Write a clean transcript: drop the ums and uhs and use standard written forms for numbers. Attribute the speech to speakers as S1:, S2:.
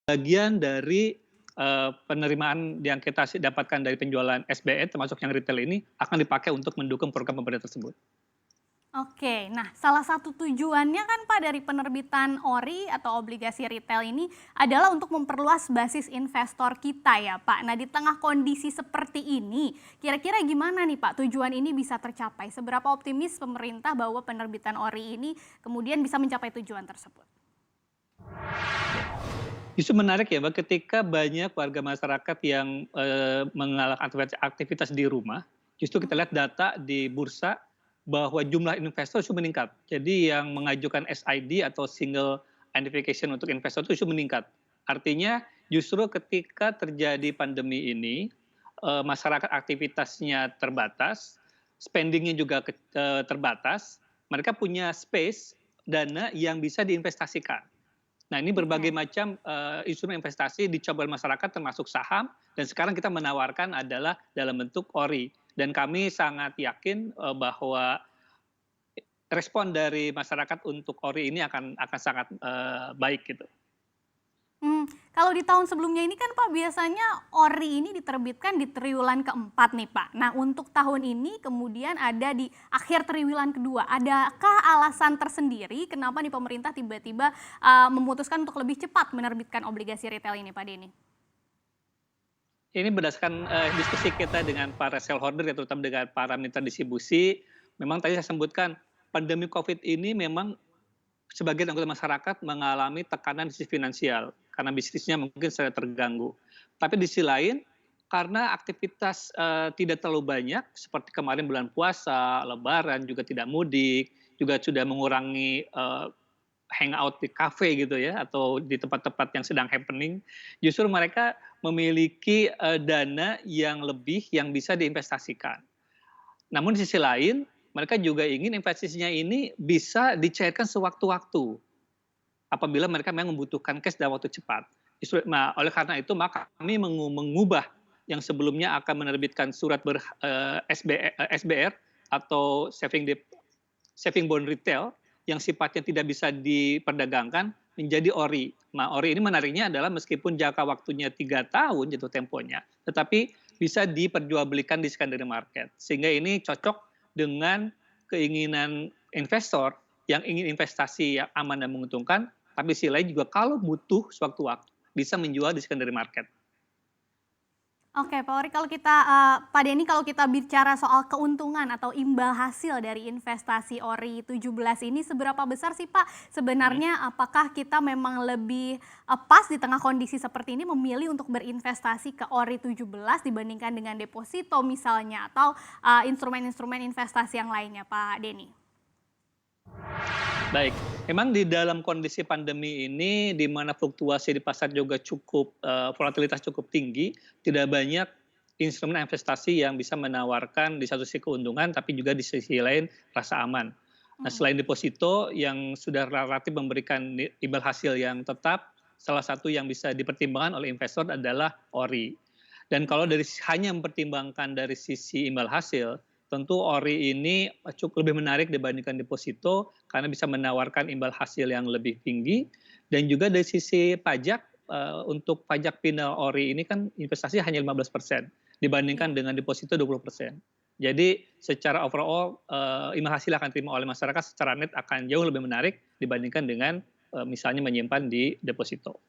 S1: Bagian dari, penerimaan yang kita dapatkan dari penjualan SBN termasuk yang retail ini akan dipakai untuk mendukung program pemerintah tersebut.
S2: Oke, nah salah satu tujuannya kan Pak dari penerbitan ORI atau obligasi retail ini adalah untuk memperluas basis investor kita ya Pak. Nah di tengah kondisi seperti ini, kira-kira gimana nih Pak tujuan ini bisa tercapai? Seberapa optimis pemerintah bahwa penerbitan ORI ini kemudian bisa mencapai tujuan tersebut?
S1: Justru menarik ya Mbak, ketika banyak warga masyarakat yang, mengalami aktivitas di rumah, justru kita
S2: Mhm.
S1: lihat data di bursa bahwa jumlah investor justru meningkat. Jadi yang mengajukan SID atau single identification untuk investor itu justru meningkat. Artinya justru ketika terjadi pandemi ini, masyarakat aktivitasnya terbatas, spending-nya juga terbatas, mereka punya space, dana yang bisa diinvestasikan. Nah, ini berbagai
S2: Oke.
S1: macam, instrumen investasi dicoba oleh masyarakat termasuk saham dan sekarang kita menawarkan adalah dalam bentuk ORI dan kami sangat yakin, bahwa respon dari masyarakat untuk ORI ini akan sangat, baik gitu.
S2: Kalau di tahun sebelumnya ini kan Pak biasanya ORI ini diterbitkan di triwulan keempat nih Pak. Nah untuk tahun ini kemudian ada di akhir triwulan kedua. Adakah alasan tersendiri kenapa nih pemerintah tiba-tiba memutuskan untuk lebih cepat menerbitkan obligasi retail ini Pak Denny?
S1: Ini berdasarkan, diskusi kita dengan para shareholder ya, terutama dengan para mitra distribusi, memang tadi saya sebutkan, pandemi Covid ini memang sebagian anggota masyarakat mengalami tekanan di sisi finansial, karena bisnisnya mungkin sedang terganggu. Tapi di sisi lain, karena aktivitas, tidak terlalu banyak, seperti kemarin bulan puasa, lebaran, juga tidak mudik, juga sudah mengurangi, hangout di kafe gitu ya, atau di tempat-tempat yang sedang happening, justru mereka memiliki, dana yang lebih yang bisa diinvestasikan. Namun di sisi lain, mereka juga ingin investasinya ini bisa dicairkan sewaktu-waktu, apabila mereka memang membutuhkan cash dalam waktu cepat. Nah, oleh karena itu maka kami mengubah yang sebelumnya akan menerbitkan surat SBR atau saving bond retail yang sifatnya tidak bisa diperdagangkan menjadi ORI. Nah, ORI ini menariknya adalah meskipun jangka waktunya 3 tahun jatuh temponya, tetapi bisa diperjualbelikan di secondary market. Sehingga ini cocok dengan keinginan investor yang ingin investasi yang aman dan menguntungkan, tapi sisi lain juga kalau butuh sewaktu-waktu bisa menjual di secondary market.
S2: Oke, Pak Ori, kalau kita, Pak Denny, kalau kita bicara soal keuntungan atau imbal hasil dari investasi ORI 17 ini seberapa besar sih Pak?
S1: Mhm.
S2: Sebenarnya apakah kita memang lebih, pas di tengah kondisi seperti ini memilih untuk berinvestasi ke ORI 17 dibandingkan dengan deposito misalnya atau, instrumen-instrumen investasi yang lainnya, Pak Denny?
S1: Baik, memang di dalam kondisi pandemi ini, di mana fluktuasi di pasar juga cukup, volatilitas cukup tinggi, tidak banyak instrumen investasi yang bisa menawarkan di satu sisi keuntungan, tapi juga di sisi lain rasa aman. Nah,
S2: Mhm.
S1: selain deposito yang sudah relatif memberikan imbal hasil yang tetap, salah satu yang bisa dipertimbangkan oleh investor adalah ORI. Dan kalau
S2: Oke.
S1: hanya mempertimbangkan dari sisi imbal hasil, tentu ORI ini cukup lebih menarik dibandingkan deposito karena bisa menawarkan imbal hasil yang lebih tinggi dan juga dari sisi pajak, untuk pajak final ORI ini kan investasi hanya 15% dibandingkan
S2: Iya.
S1: dengan deposito 20%. Jadi secara overall, imbal hasil yang akan diterima oleh masyarakat secara net akan jauh lebih menarik dibandingkan dengan, misalnya menyimpan di deposito.